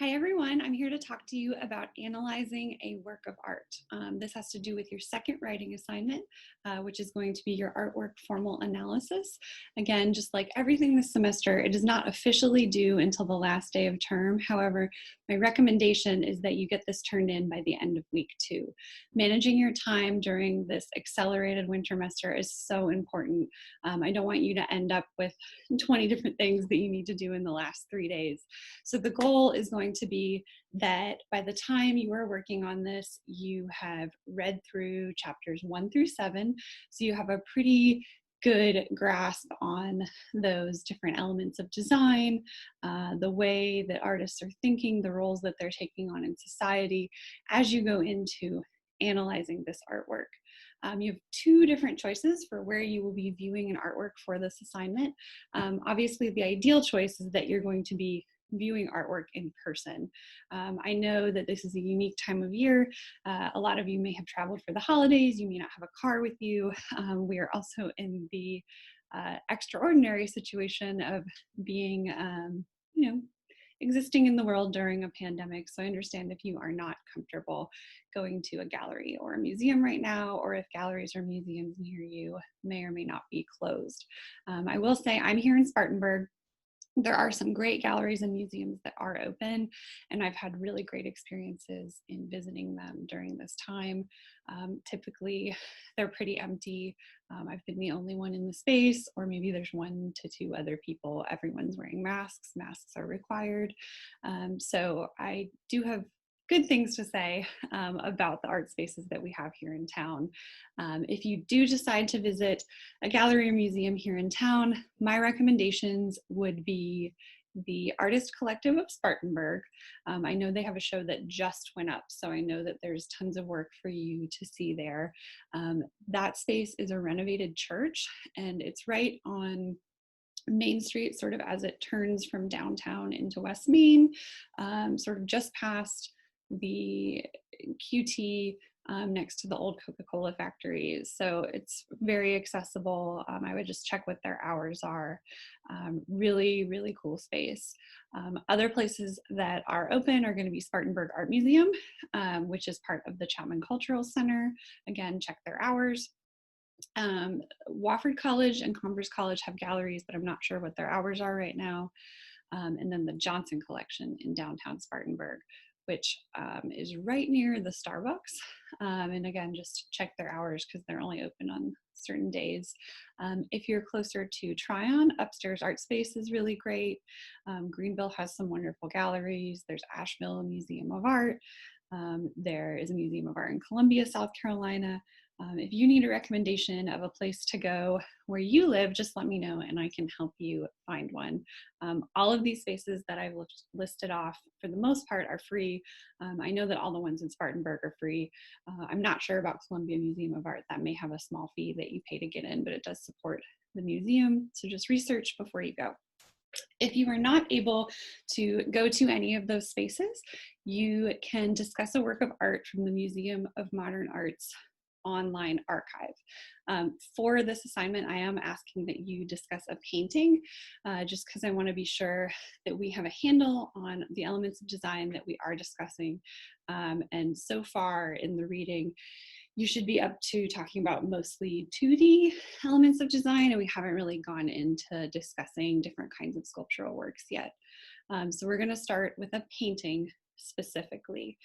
Hi everyone, I'm here to talk to you about analyzing a work of art. This has to do with your second writing assignment, which is going to be your artwork formal analysis. Again, just like everything this semester, it is not officially due until the last day of term. However, my recommendation is that you get this turned in by the end of week 2. Managing your time during this accelerated winter semester is so important. I don't want you to end up with 20 different things that you need to do in the last 3 days. So the goal is going to be that by the time you are working on this, you have read through chapters 1 through 7. So you have a pretty good grasp on those different elements of design, the way that artists are thinking, the roles that they're taking on in society as you go into analyzing this artwork. You have 2 different choices for where you will be viewing an artwork for this assignment. Obviously, the ideal choice is that you're going to be viewing artwork in person. I know that this is a unique time of year. A lot of you may have traveled for the holidays. You may not have a car with you. We are also in the extraordinary situation of being, you know, existing in the world during a pandemic. So I understand if you are not comfortable going to a gallery or a museum right now, or if galleries or museums near you may or may not be closed. I will say I'm here in Spartanburg. There are some great galleries and museums that are open, and I've had really great experiences in visiting them during this time. Typically, they're pretty empty. I've been the only one in the space, or maybe there's 1 to 2 other people. Everyone's wearing masks. Masks are required. So I do have good things to say about the art spaces that we have here in town. If you do decide to visit a gallery or museum here in town, my recommendations would be the Artist Collective of Spartanburg. I know they have a show that just went up, so I know that there's tons of work for you to see there. That space is a renovated church, and it's right on Main Street, sort of as it turns from downtown into West Main, sort of just past the QT, next to the old Coca-Cola factory. So it's very accessible. I would just check what their hours are. Really, really cool space. Other places that are open are going to be Spartanburg Art Museum, which is part of the Chapman Cultural Center. Again, check their hours. Wofford College and Commerce College have galleries, but I'm not sure what their hours are right now. And then the Johnson Collection in downtown Spartanburg, which is right near the Starbucks. And again, just check their hours because they're only open on certain days. If you're closer to Tryon, Upstairs Art Space is really great. Greenville has some wonderful galleries. There's Asheville Museum of Art. There is a Museum of Art in Columbia, South Carolina. If you need a recommendation of a place to go where you live, just let me know and I can help you find one. All of these spaces that I've listed off, for the most part, are free. I know that all the ones in Spartanburg are free. I'm not sure about Columbia Museum of Art. That may have a small fee that you pay to get in, but it does support the museum. So just research before you go. If you are not able to go to any of those spaces, you can discuss a work of art from the Museum of Modern Art's online archive. For this assignment, I am asking that you discuss a painting, just because I want to be sure that we have a handle on the elements of design that we are discussing. And so far in the reading, you should be up to talking about mostly 2D elements of design, and we haven't really gone into discussing different kinds of sculptural works yet. So we're going to start with a painting specifically.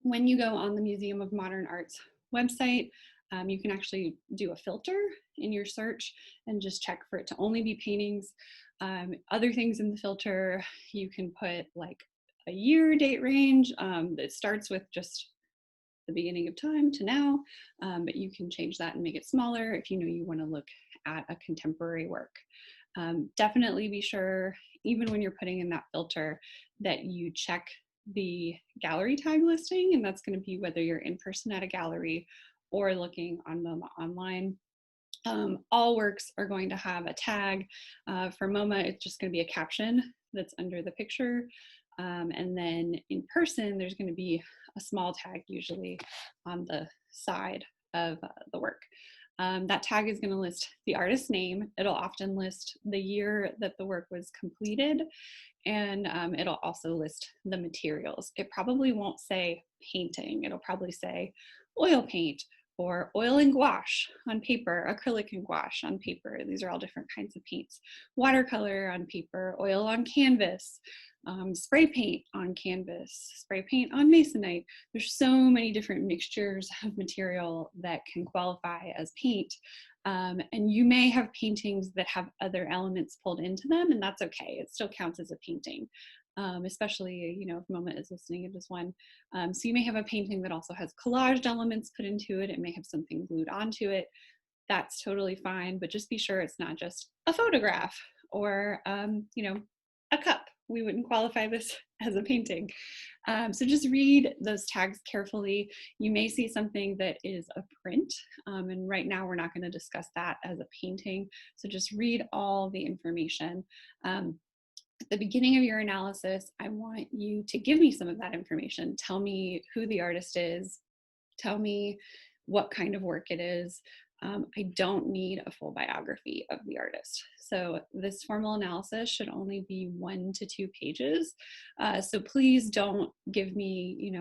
When you go on the Museum of Modern Art's website, you can actually do a filter in your search and just check for it to only be paintings. Other things in the filter, you can put like a year date range that starts with just the beginning of time to now, but you can change that and make it smaller if you know you want to look at a contemporary work. Definitely be sure, even when you're putting in that filter, that you check the gallery tag listing, and that's going to be whether you're in person at a gallery or looking on MoMA online. All works are going to have a tag. For MoMA, it's just going to be a caption that's under the picture. And then in person, there's going to be a small tag usually on the side of the work. That tag is going to list the artist's name. It'll often list the year that the work was completed, and it'll also list the materials. It probably won't say painting. It'll probably say oil paint or oil and gouache on paper, acrylic and gouache on paper. These are all different kinds of paints. Watercolor on paper, oil on canvas, spray paint on canvas, spray paint on masonite. There's so many different mixtures of material that can qualify as paint. And you may have paintings that have other elements pulled into them, and that's okay. It still counts as a painting, especially, if MoMA is listening to this one. So you may have a painting that also has collaged elements put into it. It may have something glued onto it. That's totally fine, but just be sure it's not just a photograph or, a cup. We wouldn't qualify this as a painting. So just read those tags carefully. You may see something that is a print, and right now we're not going to discuss that as a painting. So just read all the information. At the beginning of your analysis, I want you to give me some of that information. Tell me who the artist is. Tell me what kind of work it is. I don't need a full biography of the artist. So this formal analysis should only be 1 to 2 pages. So please don't give me,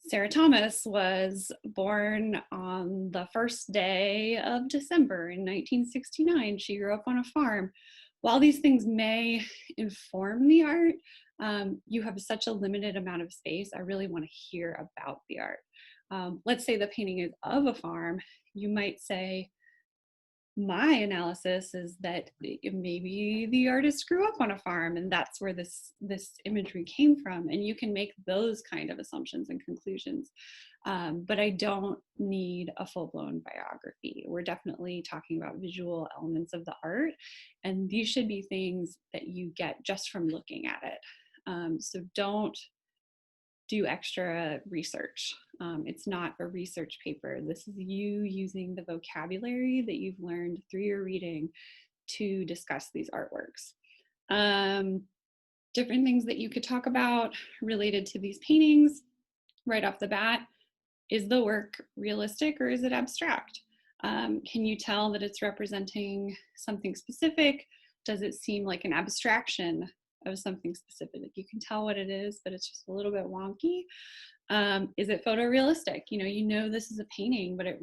Sarah Thomas was born on the first day of December in 1969. She grew up on a farm. While these things may inform the art, you have such a limited amount of space. I really want to hear about the art. Let's say the painting is of a farm. You might say, my analysis is that maybe the artist grew up on a farm and that's where this imagery came from, and you can make those kind of assumptions and conclusions, but I don't need a full-blown biography. We're definitely talking about visual elements of the art, and these should be things that you get just from looking at it. So don't do extra research. It's not a research paper. This is you using the vocabulary that you've learned through your reading to discuss these artworks. Different things that you could talk about related to these paintings right off the bat. Is the work realistic or is it abstract? Can you tell that it's representing something specific? Does it seem like an abstraction of something specific? You can tell what it is, but it's just a little bit wonky. Is it photorealistic? You know this is a painting, but it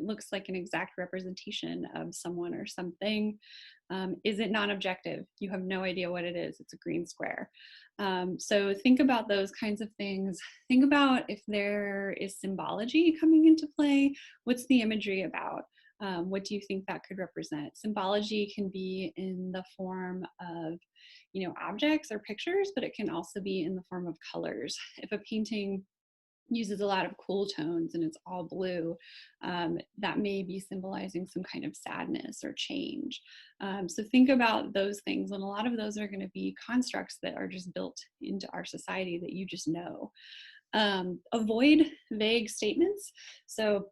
looks like an exact representation of someone or something. Is it non-objective? You have no idea what it is. It's a green square. So think about those kinds of things. Think about if there is symbology coming into play. What's the imagery about? What do you think that could represent? Symbology can be in the form of, objects or pictures, but it can also be in the form of colors. If a painting uses a lot of cool tones and it's all blue, that may be symbolizing some kind of sadness or change. So think about those things, and a lot of those are going to be constructs that are just built into our society that you just know. Avoid vague statements. So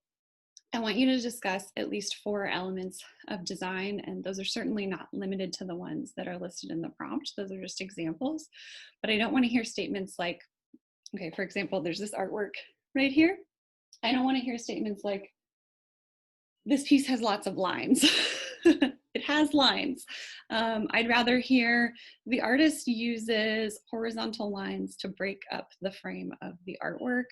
I want you to discuss at least 4 elements of design, and those are certainly not limited to the ones that are listed in the prompt. Those are just examples. But I don't want to hear statements like, okay, for example, there's this artwork right here. I don't want to hear statements like, this piece has lots of lines. It has lines. I'd rather hear the artist uses horizontal lines to break up the frame of the artwork.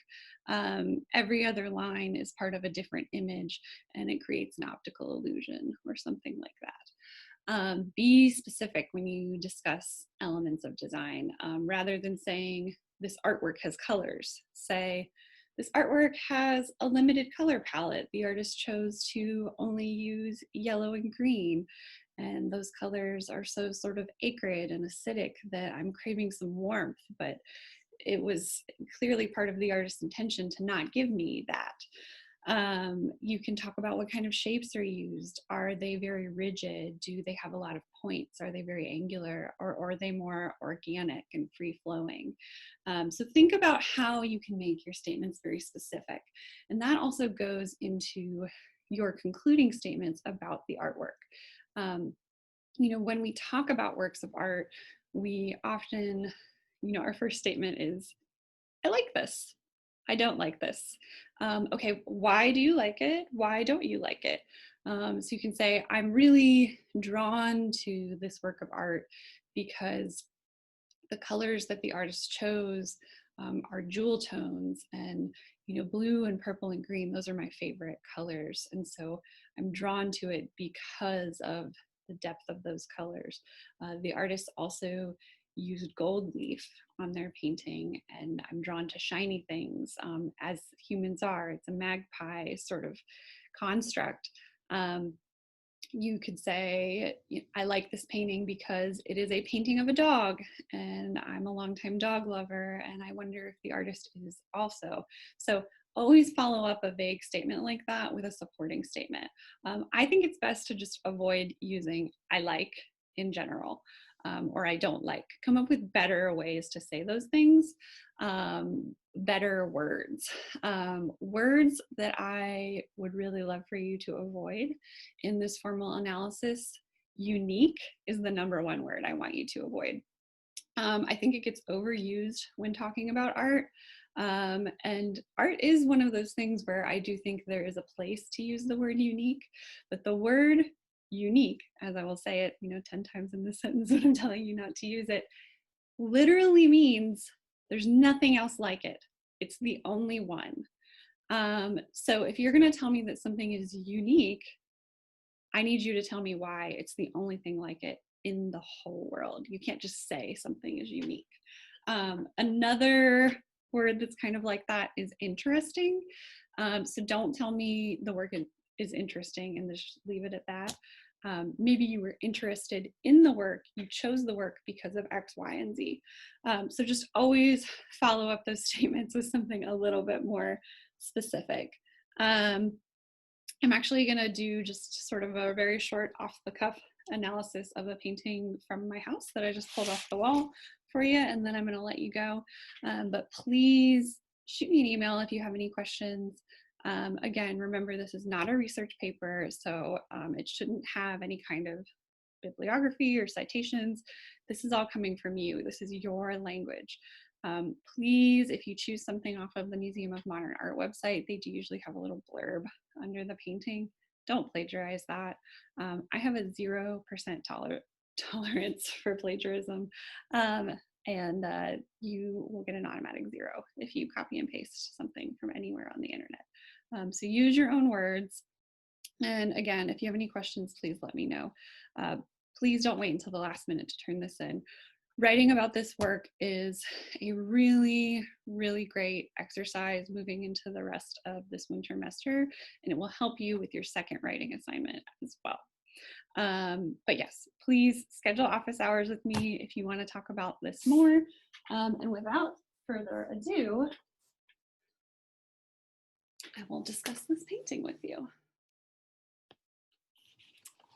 Every other line is part of a different image and it creates an optical illusion or something like that. Be specific when you discuss elements of design. Rather than saying this artwork has colors, say this artwork has a limited color palette. The artist chose to only use yellow and green, and those colors are so sort of acrid and acidic that I'm craving some warmth, but it was clearly part of the artist's intention to not give me that. You can talk about what kind of shapes are used. Are they very rigid? Do they have a lot of points? Are they very angular, or are they more organic and free flowing? So think about how you can make your statements very specific. And that also goes into your concluding statements about the artwork. When we talk about works of art, we often, our first statement is, I like this. I don't like this. Okay, why do you like it? Why don't you like it? So you can say, I'm really drawn to this work of art because the colors that the artist chose are jewel tones, and blue and purple and green, those are my favorite colors, and so I'm drawn to it because of the depth of those colors. The artist also used gold leaf on their painting, and I'm drawn to shiny things, as humans are. It's a magpie sort of construct. um, you could say, I like this painting because it is a painting of a dog, and I'm a longtime dog lover, and I wonder if the artist is also. So always follow up a vague statement like that with a supporting statement. I think it's best to just avoid using I like in general, or I don't like. Come up with better ways to say those things, better words. Words that I would really love for you to avoid in this formal analysis. Unique is the number one word I want you to avoid. I think it gets overused when talking about art. And art is one of those things where I do think there is a place to use the word unique, but the word unique, as I will say it, 10 times in this sentence when I'm telling you not to use it, literally means there's nothing else like it. It's the only one. So if you're going to tell me that something is unique, I need you to tell me why it's the only thing like it in the whole world. You can't just say something is unique. Another word that's kind of like that is interesting. So don't tell me the work is interesting and just leave it at that. Maybe you were interested in the work, you chose the work because of X, Y, and Z. So just always follow up those statements with something a little bit more specific. I'm actually going to do just sort of a very short off the cuff analysis of a painting from my house that I just pulled off the wall for you, and then I'm going to let you go. But please shoot me an email if you have any questions. Again, remember, this is not a research paper, so it shouldn't have any kind of bibliography or citations. This is all coming from you. This is your language. Please, if you choose something off of the Museum of Modern Art website, they do usually have a little blurb under the painting. Don't plagiarize that. I have a 0% tolerance for plagiarism, and you will get an automatic 0 if you copy and paste something from anywhere on the internet. So use your own words. And again, if you have any questions, please let me know. Please don't wait until the last minute to turn this in. Writing about this work is a really, really great exercise moving into the rest of this winter semester, and it will help you with your second writing assignment as well. But yes, please schedule office hours with me if you want to talk about this more. And without further ado, I will discuss this painting with you.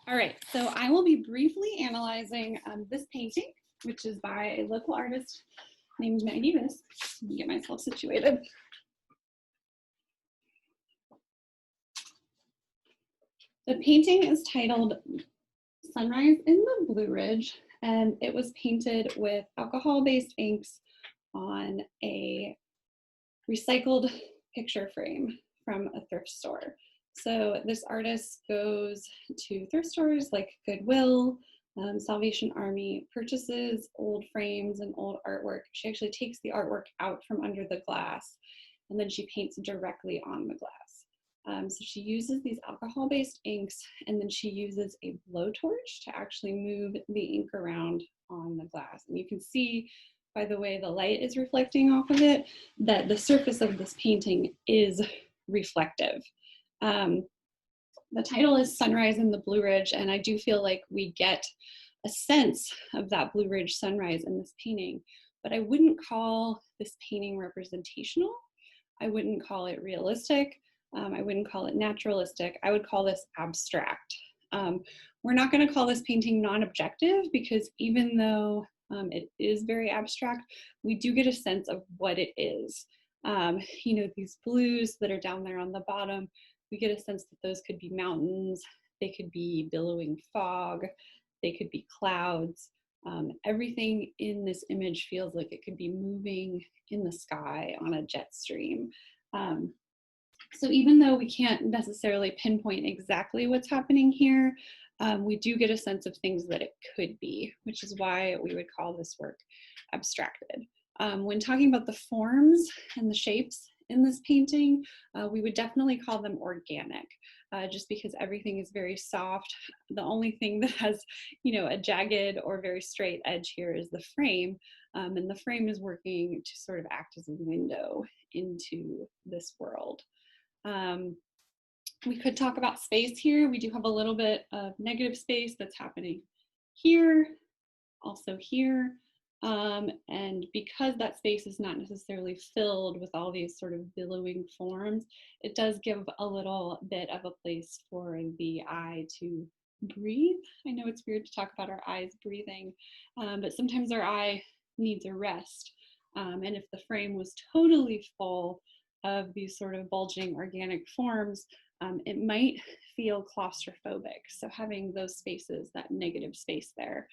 All right, so I will be briefly analyzing this painting, which is by a local artist named Maggie Viss. Let me get myself situated. The painting is titled Sunrise in the Blue Ridge, and it was painted with alcohol-based inks on a recycled picture frame from a thrift store. So this artist goes to thrift stores like Goodwill, Salvation Army, purchases old frames and old artwork. She actually takes the artwork out from under the glass, and then she paints directly on the glass. So she uses these alcohol-based inks, and then she uses a blowtorch to actually move the ink around on the glass. And you can see by the way the light is reflecting off of it that the surface of this painting is reflective. The title is Sunrise in the Blue Ridge, and I do feel like we get a sense of that Blue Ridge sunrise in this painting, but I wouldn't call this painting representational. I wouldn't call it realistic. I wouldn't call it naturalistic. I would call this abstract. We're not going to call this painting non-objective because even though it is very abstract, we do get a sense of what it is. These blues that are down there on the bottom, we get a sense that those could be mountains, they could be billowing fog, they could be clouds. Everything in this image feels like it could be moving in the sky on a jet stream. So even though we can't necessarily pinpoint exactly what's happening here, we do get a sense of things that it could be, which is why we would call this work abstracted. When talking about the forms and the shapes in this painting, we would definitely call them organic, just because everything is very soft. The only thing that has, a jagged or very straight edge here is the frame, and the frame is working to sort of act as a window into this world. We could talk about space here. We do have a little bit of negative space that's happening here, also here. And because that space is not necessarily filled with all these sort of billowing forms, it does give a little bit of a place for the eye to breathe. I know it's weird to talk about our eyes breathing, but sometimes our eye needs a rest. And if the frame was totally full of these sort of bulging organic forms, it might feel claustrophobic. So having those spaces, that negative space there,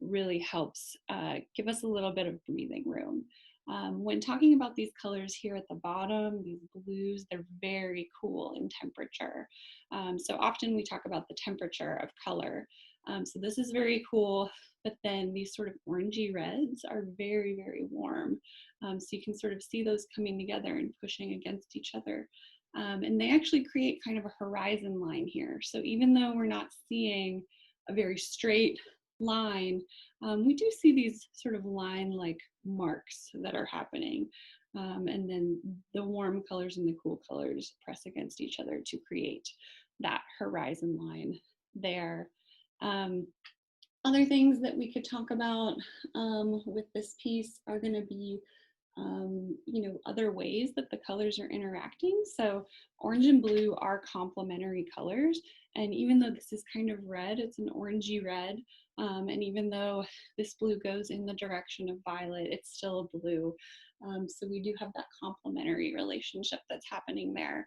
really helps give us a little bit of breathing room. When talking about these colors here at the bottom, these blues, they're very cool in temperature. So often we talk about the temperature of color. So this is very cool, but then these sort of orangey reds are very, very warm. So you can sort of see those coming together and pushing against each other. And they actually create kind of a horizon line here. So even though we're not seeing a very straight line, we do see these sort of line-like marks that are happening. And then the warm colors and the cool colors press against each other to create that horizon line there. Other things that we could talk about with this piece are going to be other ways that the colors are interacting. So orange and blue are complementary colors. And even though this is kind of red, it's an orangey red. And even though this blue goes in the direction of violet, it's still a blue. So we do have that complementary relationship that's happening there.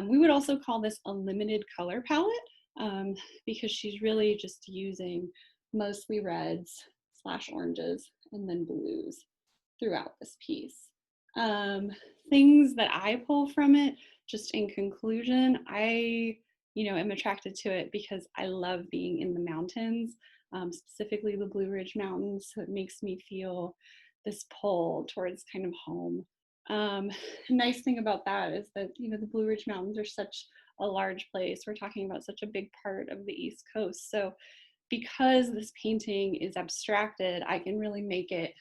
We would also call this a limited color palette because she's really just using mostly reds / oranges and then blues throughout this piece. Things that I pull from it, just in conclusion, I am attracted to it because I love being in the mountains, specifically the Blue Ridge Mountains. So it makes me feel this pull towards kind of home. Nice thing about that is that the Blue Ridge Mountains are such a large place. We're talking about such a big part of the East Coast. So because this painting is abstracted, I can really make it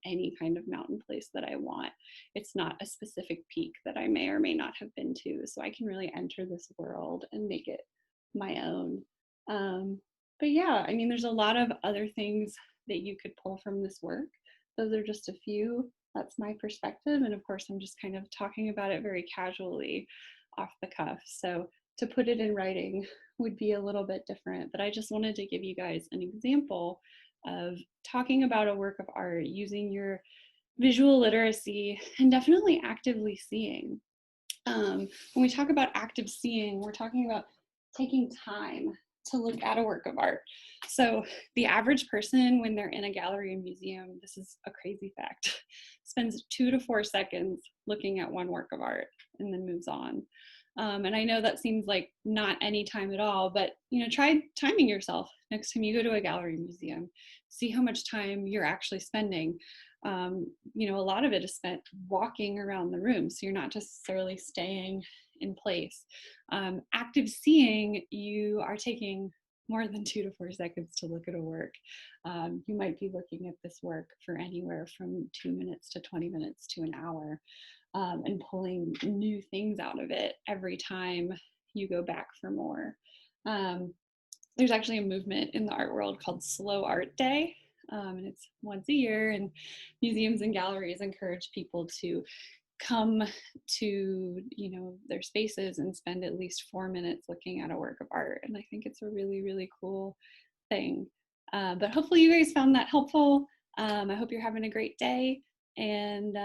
any kind of mountain place that I want. It's not a specific peak that I may or may not have been to. So I can really enter this world and make it my own. But yeah, I mean, there's a lot of other things that you could pull from this work. Those are just a few. That's my perspective. And of course, I'm just kind of talking about it very casually off the cuff. So to put it in writing would be a little bit different, but I just wanted to give you guys an example of talking about a work of art using your visual literacy and definitely actively seeing. When we talk about active seeing, we're talking about taking time to look at a work of art. So the average person, when they're in a gallery or museum, this is a crazy fact, spends 2 to 4 seconds looking at one work of art and then moves on. And I know that seems like not any time at all, but try timing yourself next time you go to a gallery museum. See how much time you're actually spending. A lot of it is spent walking around the room, so you're not necessarily staying in place. Active seeing, you are taking more than 2 to 4 seconds to look at a work. You might be looking at this work for anywhere from 2 minutes to 20 minutes to an hour. And pulling new things out of it every time you go back for more. There's actually a movement in the art world called Slow Art Day, and it's once a year, and museums and galleries encourage people to come to their spaces and spend at least 4 minutes looking at a work of art, and I think it's a really, really cool thing. But hopefully you guys found that helpful. I hope you're having a great day, and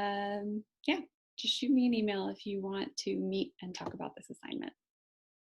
yeah, just shoot me an email if you want to meet and talk about this assignment.